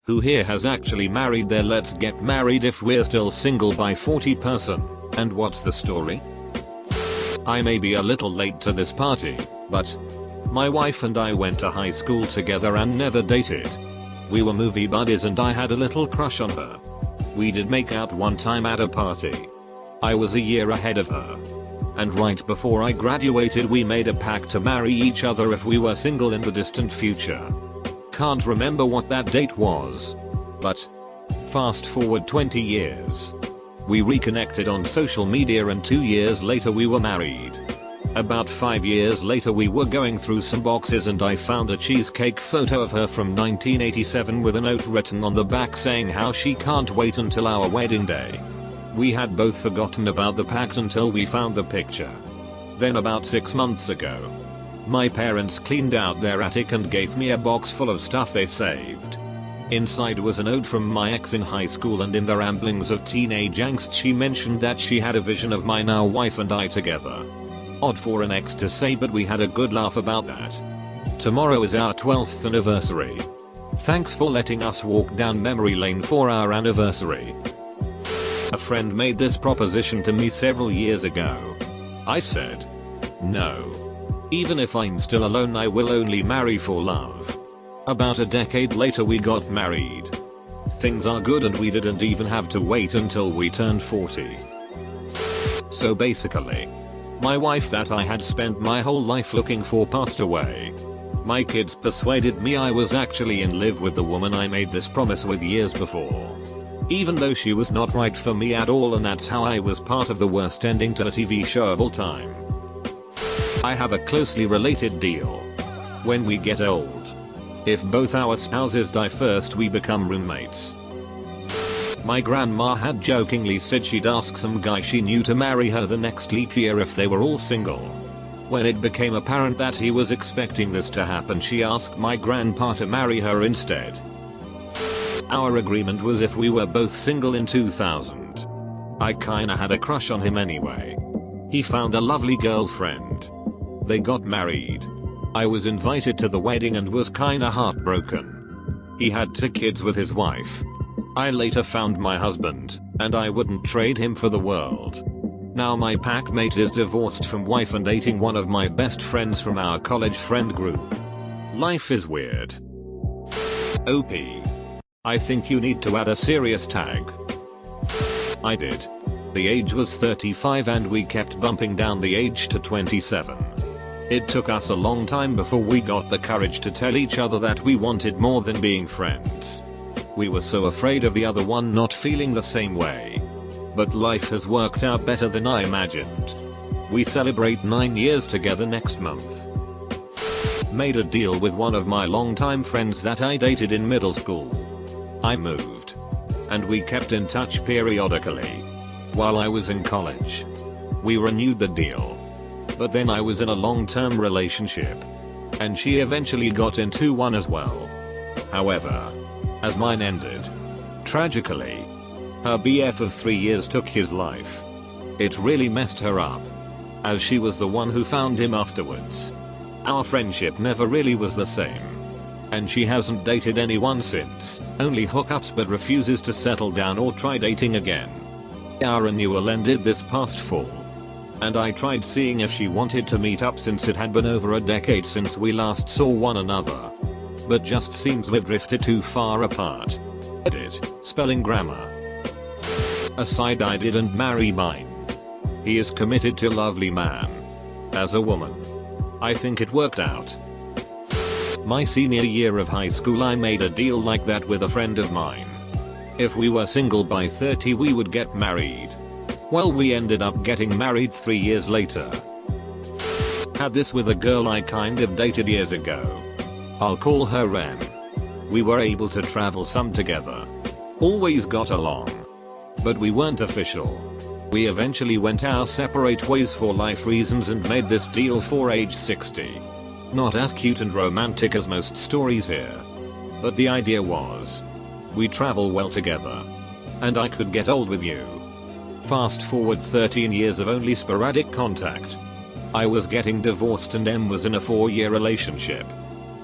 Who here has actually married their let's get married if we're still single by 40 person? And what's the story? I may be a little late to this party, but my wife and I went to high school together and never dated. We were movie buddies and I had a little crush on her. We did make out one time at a party. I was a year ahead of her. And right before I graduated we made a pact to marry each other if we were single in the distant future. Can't remember what that date was. But fast forward 20 years. We reconnected on social media and 2 years later we were married. About 5 years later we were going through some boxes and I found a cheesecake photo of her from 1987 with a note written on the back saying how she can't wait until our wedding day. We had both forgotten about the pact until we found the picture. Then about 6 months ago, my parents cleaned out their attic and gave me a box full of stuff they saved. Inside was a note from my ex in high school, and in the ramblings of teenage angst she mentioned that she had a vision of my now wife and I together. Odd for an ex to say, but we had a good laugh about that. Tomorrow is our 12th anniversary. Thanks for letting us walk down memory lane for our anniversary. A friend made this proposition to me several years ago. I said, no. Even if I'm still alone I will only marry for love. About a decade later we got married. Things are good and we didn't even have to wait until we turned 40. So basically, my wife that I had spent my whole life looking for passed away. My kids persuaded me I was actually in love with the woman I made this promise with years before. Even though she was not right for me at all, and that's how I was part of the worst ending to a TV show of all time. I have a closely related deal. When we get old, if both our spouses die first we become roommates. My grandma had jokingly said she'd ask some guy she knew to marry her the next leap year if they were all single. When it became apparent that he was expecting this to happen she asked my grandpa to marry her instead. Our agreement was if we were both single in 2000. I kinda had a crush on him anyway. He found a lovely girlfriend. They got married. I was invited to the wedding and was kinda heartbroken. He had 2 kids with his wife. I later found my husband, and I wouldn't trade him for the world. Now my pack mate is divorced from wife and dating one of my best friends from our college friend group. Life is weird. OP. I think you need to add a serious tag. I did. The age was 35 and we kept bumping down the age to 27. It took us a long time before we got the courage to tell each other that we wanted more than being friends. We were so afraid of the other one not feeling the same way. But life has worked out better than I imagined. We celebrate 9 years together next month. Made a deal with one of my longtime friends that I dated in middle school. I moved. And we kept in touch periodically. While I was in college. We renewed the deal. But then I was in a long-term relationship. And she eventually got into one as well. However, as mine ended, tragically, her BF of 3 years took his life. It really messed her up, as she was the one who found him afterwards. Our friendship never really was the same. And she hasn't dated anyone since, only hookups, but refuses to settle down or try dating again. Our renewal ended this past fall. And I tried seeing if she wanted to meet up since it had been over a decade since we last saw one another. But just seems we've drifted too far apart. Edit, spelling grammar. Aside, I didn't marry mine. He is committed to lovely man. As a woman, I think it worked out. My senior year of high school I made a deal like that with a friend of mine. If we were single by 30 we would get married. Well, we ended up getting married 3 years later. Had this with a girl I kind of dated years ago. I'll call her Rem. We were able to travel some together. Always got along. But we weren't official. We eventually went our separate ways for life reasons and made this deal for age 60. Not as cute and romantic as most stories here. But the idea was, we travel well together. And I could get old with you. Fast forward 13 years of only sporadic contact. I was getting divorced and M was in a 4-year relationship.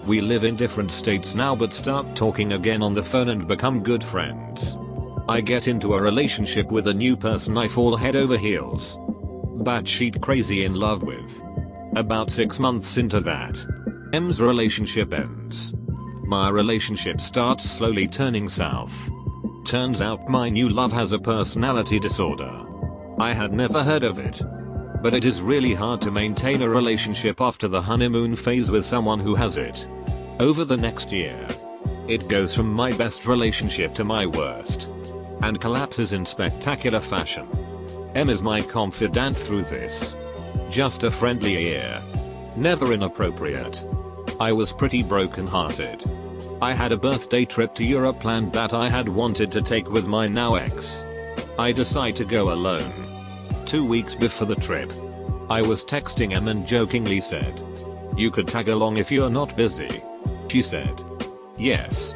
We live in different states now but start talking again on the phone and become good friends. I get into a relationship with a new person I fall head over heels. Batshit crazy in love with. About 6 months into that, M's relationship ends. My relationship starts slowly turning south. Turns out my new love has a personality disorder. I had never heard of it. But it is really hard to maintain a relationship after the honeymoon phase with someone who has it. Over the next year, it goes from my best relationship to my worst. And collapses in spectacular fashion. M is my confidant through this. Just a friendly ear. Never inappropriate. I was pretty broken hearted. I had a birthday trip to Europe planned that I had wanted to take with my now ex. I decide to go alone. 2 weeks before the trip, I was texting M and jokingly said, "You could tag along if you're not busy." She said, "Yes.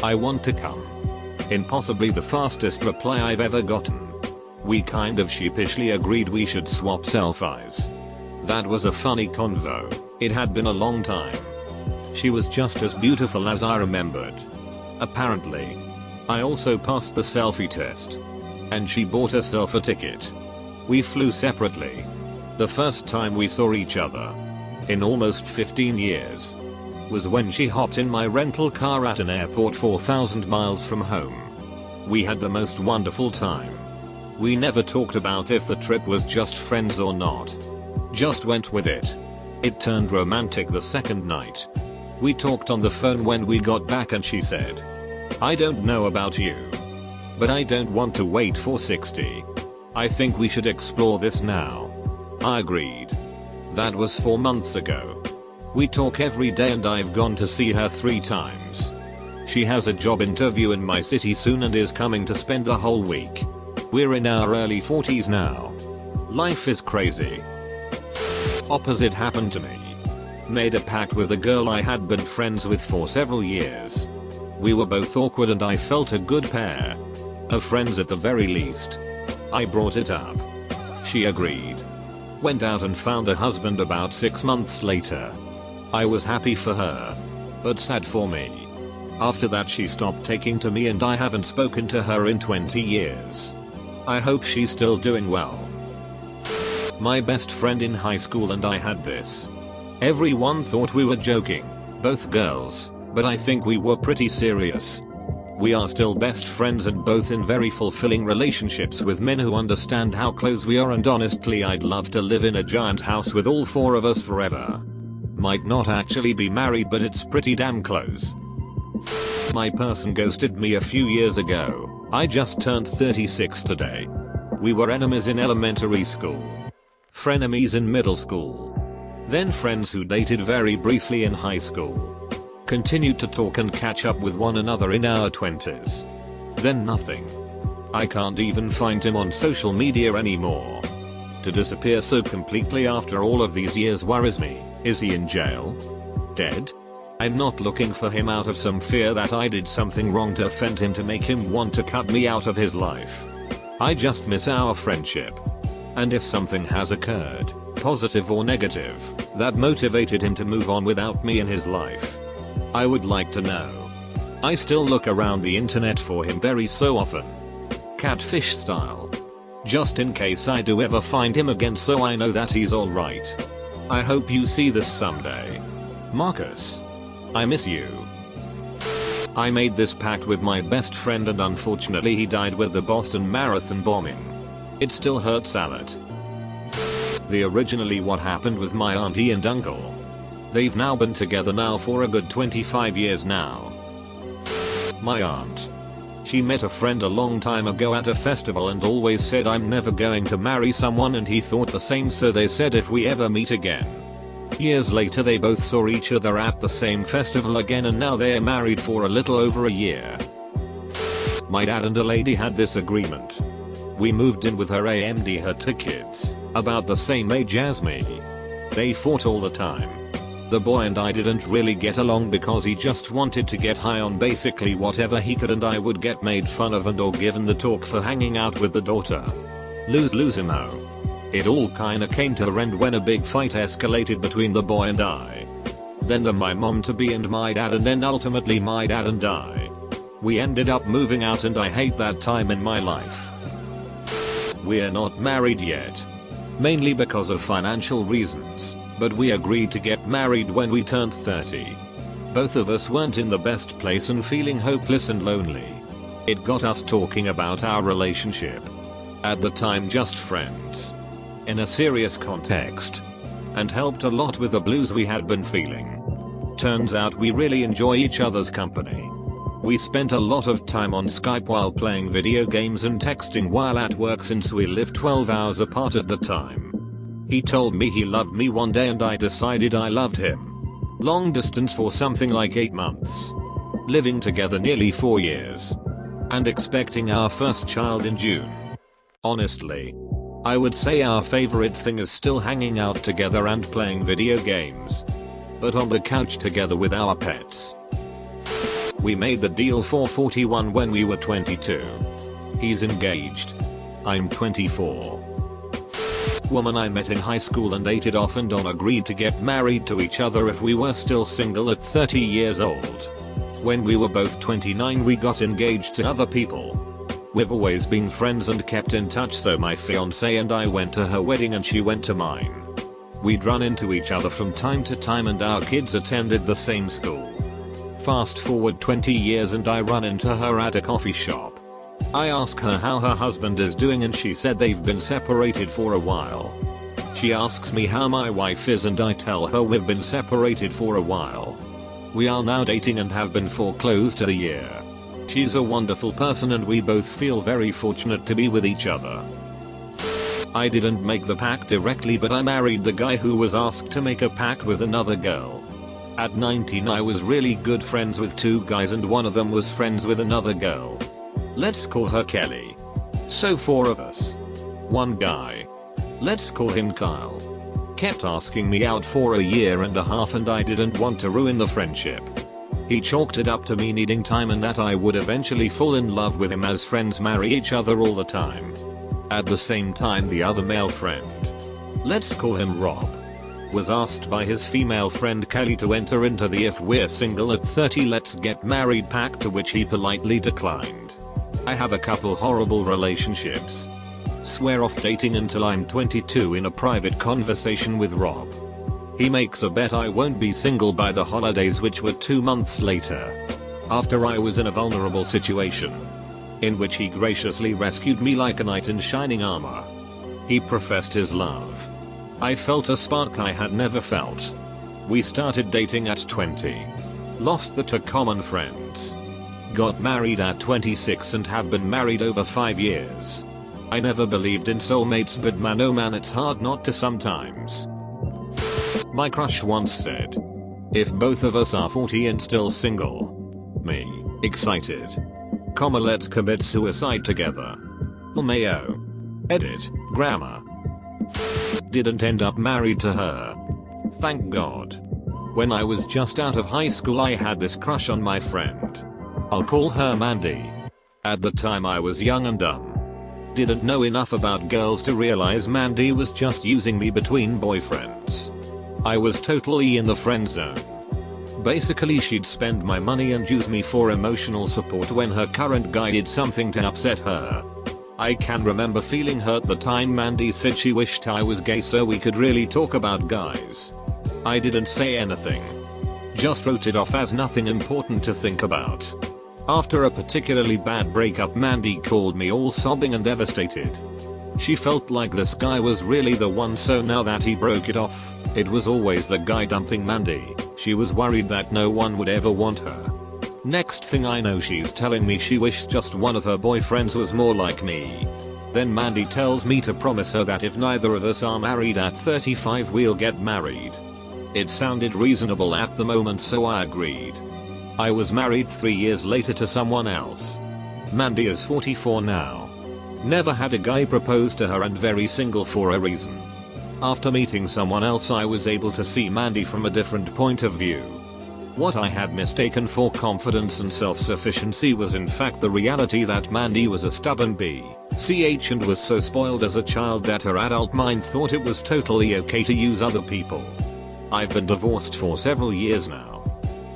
I want to come." In possibly the fastest reply I've ever gotten. We kind of sheepishly agreed we should swap selfies. That was a funny convo. It had been a long time. She was just as beautiful as I remembered. Apparently. I also passed the selfie test. And she bought herself a ticket. We flew separately. The first time we saw each other, in almost 15 years, was when she hopped in my rental car at an airport 4,000 miles from home. We had the most wonderful time. We never talked about if the trip was just friends or not. Just went with it. It turned romantic the second night. We talked on the phone when we got back and she said, "I don't know about you, but I don't want to wait for 60. I think we should explore this now." I agreed. That was 4 months ago. We talk every day and I've gone to see her 3 times. She has a job interview in my city soon and is coming to spend the whole week. We're in our early 40s now. Life is crazy. Opposite happened to me. Made a pact with a girl I had been friends with for several years. We were both awkward and I felt a good pair of friends at the very least. I brought it up. She agreed. Went out and found a husband about 6 months later. I was happy for her, but sad for me. After that she stopped taking to me and I haven't spoken to her in 20 years. I hope she's still doing well. My best friend in high school and I had this. Everyone thought we were joking, both girls, but I think we were pretty serious. We are still best friends and both in very fulfilling relationships with men who understand how close we are, and honestly I'd love to live in a giant house with all 4 of us forever. Might not actually be married but it's pretty damn close. My person ghosted me a few years ago. I just turned 36 today. We were enemies in elementary school. Frenemies in middle school. Then friends who dated very briefly in high school. Continued to talk and catch up with one another in our 20s. Then nothing. I can't even find him on social media anymore. To disappear so completely after all of these years worries me. Is he in jail? Dead? I'm not looking for him out of some fear that I did something wrong to offend him to make him want to cut me out of his life. I just miss our friendship. And if something has occurred, positive or negative, that motivated him to move on without me in his life, I would like to know. I still look around the internet for him very so often. Catfish style. Just in case I do ever find him again so I know that he's alright. I hope you see this someday. Marcus. I miss you. I made this pact with my best friend and unfortunately he died with the Boston Marathon bombing. It still hurts a lot. The originally what happened with my auntie and uncle. They've now been together now for a good 25 years now. My aunt. She met a friend a long time ago at a festival and always said I'm never going to marry someone, and he thought the same, so they said if we ever meet again. Years later they both saw each other at the same festival again and now they're married for a little over a year. My dad and a lady had this agreement. We moved in with her and her 2 kids, about the same age as me. They fought all the time. The boy and I didn't really get along because he just wanted to get high on basically whatever he could and I would get made fun of and or given the talk for hanging out with the daughter. Lose-lose-imo. It all kinda came to an end when a big fight escalated between the boy and I. then my mom to be and my dad, and then ultimately my dad and I. We ended up moving out and I hate that time in my life. We're not married yet. Mainly because of financial reasons, but we agreed to get married when we turned 30. Both of us weren't in the best place and feeling hopeless and lonely. It got us talking about our relationship. At the time just friends. In a serious context. And helped a lot with the blues we had been feeling. Turns out we really enjoy each other's company. We spent a lot of time on Skype while playing video games and texting while at work since we lived 12 hours apart at the time. He told me he loved me one day and I decided I loved him. Long distance for something like 8 months. Living together nearly 4 years. And expecting our first child in June. Honestly, I would say our favorite thing is still hanging out together and playing video games. But on the couch together with our pets. We made the deal for 41 when we were 22. He's engaged. I'm 24. Woman I met in high school and dated off and on agreed to get married to each other if we were still single at 30 years old. When we were both 29 we got engaged to other people. We've always been friends and kept in touch, so my fiance and I went to her wedding and she went to mine. We'd run into each other from time to time and our kids attended the same school. Fast forward 20 years and I run into her at a coffee shop. I ask her how her husband is doing and she said they've been separated for a while. She asks me how my wife is and I tell her we've been separated for a while. We are now dating and have been for close to a year. She's a wonderful person and we both feel very fortunate to be with each other. I didn't make the pact directly, but I married the guy who was asked to make a pact with another girl. At 19 I was really good friends with 2 guys and one of them was friends with another girl. Let's call her Kelly. So 4 of us. One guy. Let's call him Kyle. Kept asking me out for a year and a half and I didn't want to ruin the friendship. He chalked it up to me needing time and that I would eventually fall in love with him as friends marry each other all the time. At the same time the other male friend. Let's call him Rob. Was asked by his female friend Kelly to enter into the if we're single at 30 let's get married pact, to which he politely declined. I have a couple horrible relationships. Swear off dating until I'm 22 in a private conversation with Rob. He makes a bet I won't be single by the holidays, which were 2 months later. After I was in a vulnerable situation. In which he graciously rescued me like a knight in shining armor. He professed his love. I felt a spark I had never felt. We started dating at 20. Lost the 2 common friends. Got married at 26 and have been married over 5 years. I never believed in soulmates, but man oh man it's hard not to sometimes. My crush once said, if both of us are 40 and still single. Me, excited. Let's commit suicide together. Mayo. Edit, grammar. Didn't end up married to her. Thank God. When I was just out of high school I had this crush on my friend. I'll call her Mandy. At the time I was young and dumb. Didn't know enough about girls to realize Mandy was just using me between boyfriends. I was totally in the friend zone. Basically she'd spend my money and use me for emotional support when her current guy did something to upset her. I can remember feeling hurt the time Mandy said she wished I was gay so we could really talk about guys. I didn't say anything. Just wrote it off as nothing important to think about. After a particularly bad breakup Mandy called me all sobbing and devastated. She felt like this guy was really the one, so now that he broke it off, it was always the guy dumping Mandy. She was worried that no one would ever want her. Next thing I know she's telling me she wished just one of her boyfriends was more like me. Then Mandy tells me to promise her that if neither of us are married at 35 we'll get married. It sounded reasonable at the moment so I agreed. I was married 3 years later to someone else. Mandy is 44 now. Never had a guy propose to her and very single for a reason. After meeting someone else I was able to see Mandy from a different point of view. What I had mistaken for confidence and self-sufficiency was in fact the reality that Mandy was a stubborn bitch and was so spoiled as a child that her adult mind thought it was totally okay to use other people. I've been divorced for several years now.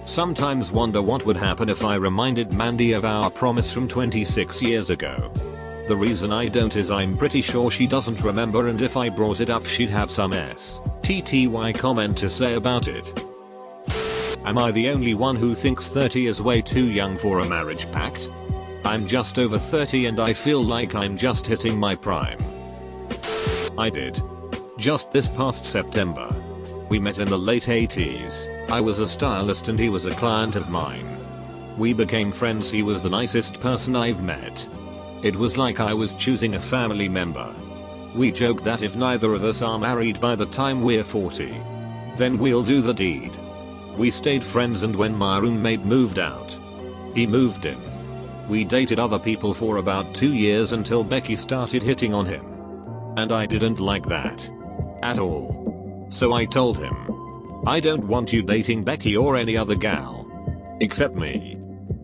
Sometimes wonder what would happen if I reminded Mandy of our promise from 26 years ago. The reason I don't is I'm pretty sure she doesn't remember, and if I brought it up she'd have some STTY comment to say about it. Am I the only one who thinks 30 is way too young for a marriage pact? I'm just over 30 and I feel like I'm just hitting my prime. I did. Just this past September. We met in the late 80s. I was a stylist and he was a client of mine. We became friends. He was the nicest person I've met. It was like I was choosing a family member. We joke that if neither of us are married by the time we're 40, then we'll do the deed. We stayed friends, and when my roommate moved out, he moved in. We dated other people for about 2 years until Becky started hitting on him. And I didn't like that at all. So I told him, I don't want you dating Becky or any other gal except me.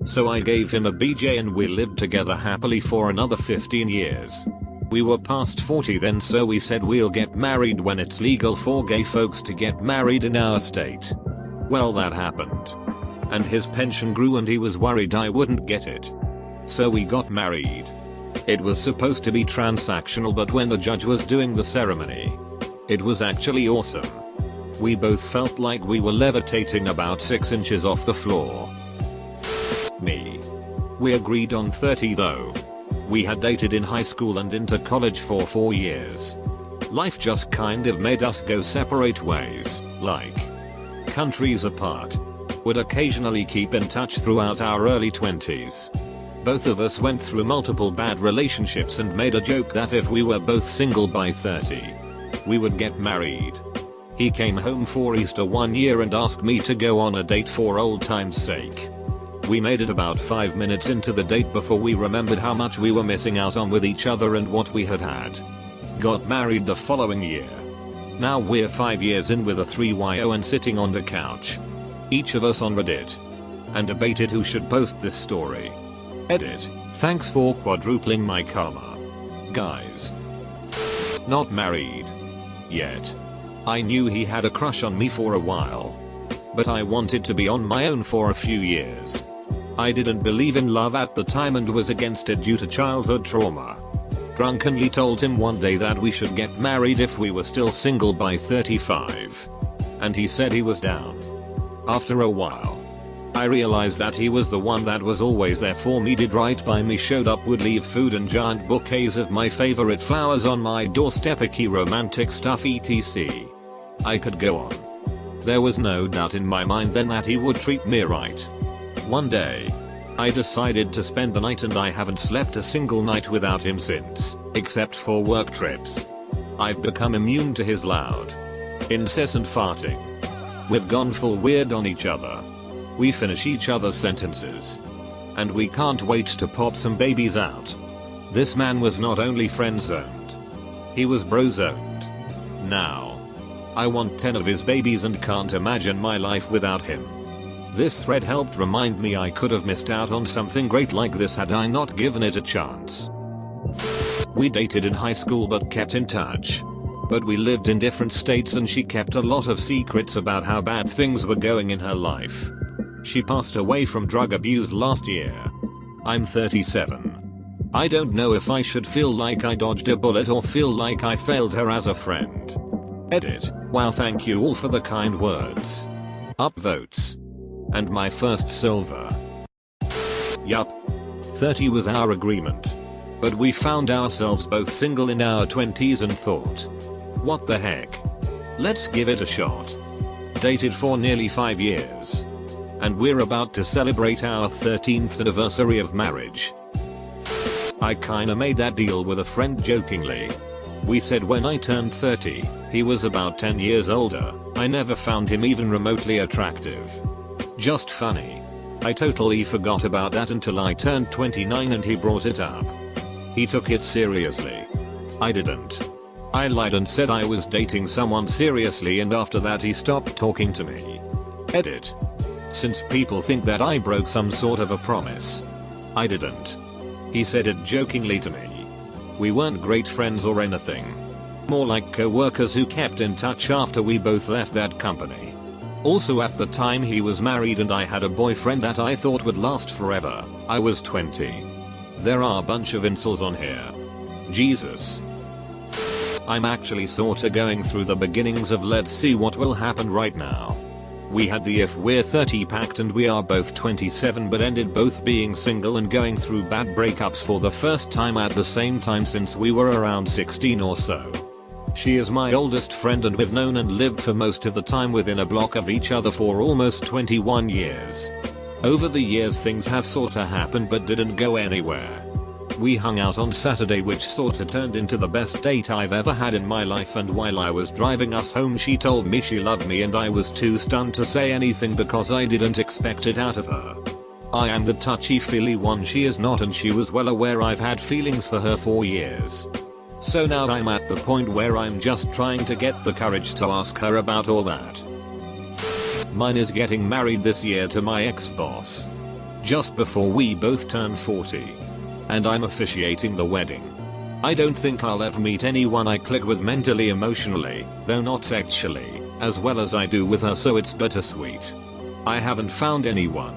So I gave him a BJ and we lived together happily for another 15 years. We were past 40 then, so we said we'll get married when it's legal for gay folks to get married in our state. Well, that happened. And his pension grew and he was worried I wouldn't get it. So we got married. It was supposed to be transactional, but when the judge was doing the ceremony, it was actually awesome. We both felt like we were levitating about 6 inches off the floor. Me. We agreed on 30 though. We had dated in high school and into college for 4 years. Life just kind of made us go separate ways, like countries apart. Would occasionally keep in touch throughout our early 20s. Both of us went through multiple bad relationships and made a joke that if we were both single by 30, we would get married. He came home for Easter one year and asked me to go on a date for old time's sake. We made it about 5 minutes into the date before we remembered how much we were missing out on with each other and what we had had. Got married the following year. Now we're 5 years in with a 3yo and sitting on the couch, each of us on Reddit, and debated who should post this story. Edit. Thanks for quadrupling my karma. Guys. Not married yet. I knew he had a crush on me for a while, but I wanted to be on my own for a few years. I didn't believe in love at the time and was against it due to childhood trauma. Drunkenly told him one day that we should get married if we were still single by 35. And he said he was down. After a while, I realized that he was the one that was always there for me, did right by me, showed up, would leave food and giant bouquets of my favorite flowers on my doorstep, icky romantic stuff etc. I could go on. There was no doubt in my mind then that he would treat me right. One day, I decided to spend the night and I haven't slept a single night without him since, except for work trips. I've become immune to his loud, incessant farting. We've gone full weird on each other. We finish each other's sentences. And we can't wait to pop some babies out. This man was not only friend zoned, he was bro zoned. Now, I want 10 of his babies and can't imagine my life without him. This thread helped remind me I could have missed out on something great like this had I not given it a chance. We dated in high school but kept in touch. But we lived in different states and she kept a lot of secrets about how bad things were going in her life. She passed away from drug abuse last year. I'm 37. I don't know if I should feel like I dodged a bullet or feel like I failed her as a friend. Edit. Wow, thank you all for the kind words. Upvotes. And my first silver. Yup. 30 was our agreement. But we found ourselves both single in our 20s and thought, what the heck? Let's give it a shot. Dated for nearly 5 years. And we're about to celebrate our 13th anniversary of marriage. I kinda made that deal with a friend jokingly. We said when I turned 30, he was about 10 years older. I never found him even remotely attractive. Just funny. I totally forgot about that until I turned 29 and he brought it up. He took it seriously. I didn't. I lied and said I was dating someone seriously, and after that he stopped talking to me. Edit. Since people think that I broke some sort of a promise, I didn't. He said it jokingly to me. We weren't great friends or anything. More like co-workers who kept in touch after we both left that company. Also at the time he was married and I had a boyfriend that I thought would last forever. I was 20. There are a bunch of incels on here. Jesus. I'm actually sorta going through the beginnings of let's see what will happen right now. We had the if we're 30 pact and we are both 27 but ended both being single and going through bad breakups for the first time at the same time since we were around 16 or so. She is my oldest friend and we've known and lived for most of the time within a block of each other for almost 21 years. Over the years things have sorta happened but didn't go anywhere. We hung out on Saturday which sorta turned into the best date I've ever had in my life, and while I was driving us home she told me she loved me and I was too stunned to say anything because I didn't expect it out of her. I am the touchy-feely one, she is not, and she was well aware I've had feelings for her for years. So now I'm at the point where I'm just trying to get the courage to ask her about all that. Mine is getting married this year to my ex-boss. Just before we both turn 40. And I'm officiating the wedding. I don't think I'll ever meet anyone I click with mentally, emotionally, though not sexually, as well as I do with her, so it's bittersweet. I haven't found anyone.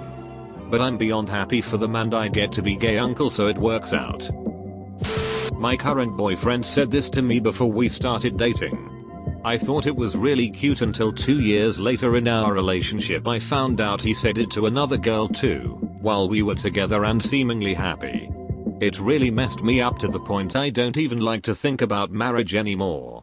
But I'm beyond happy for them and I get to be gay uncle, so it works out. My current boyfriend said this to me before we started dating. I thought it was really cute until 2 years later in our relationship I found out he said it to another girl too, while we were together and seemingly happy. It really messed me up to the point I don't even like to think about marriage anymore.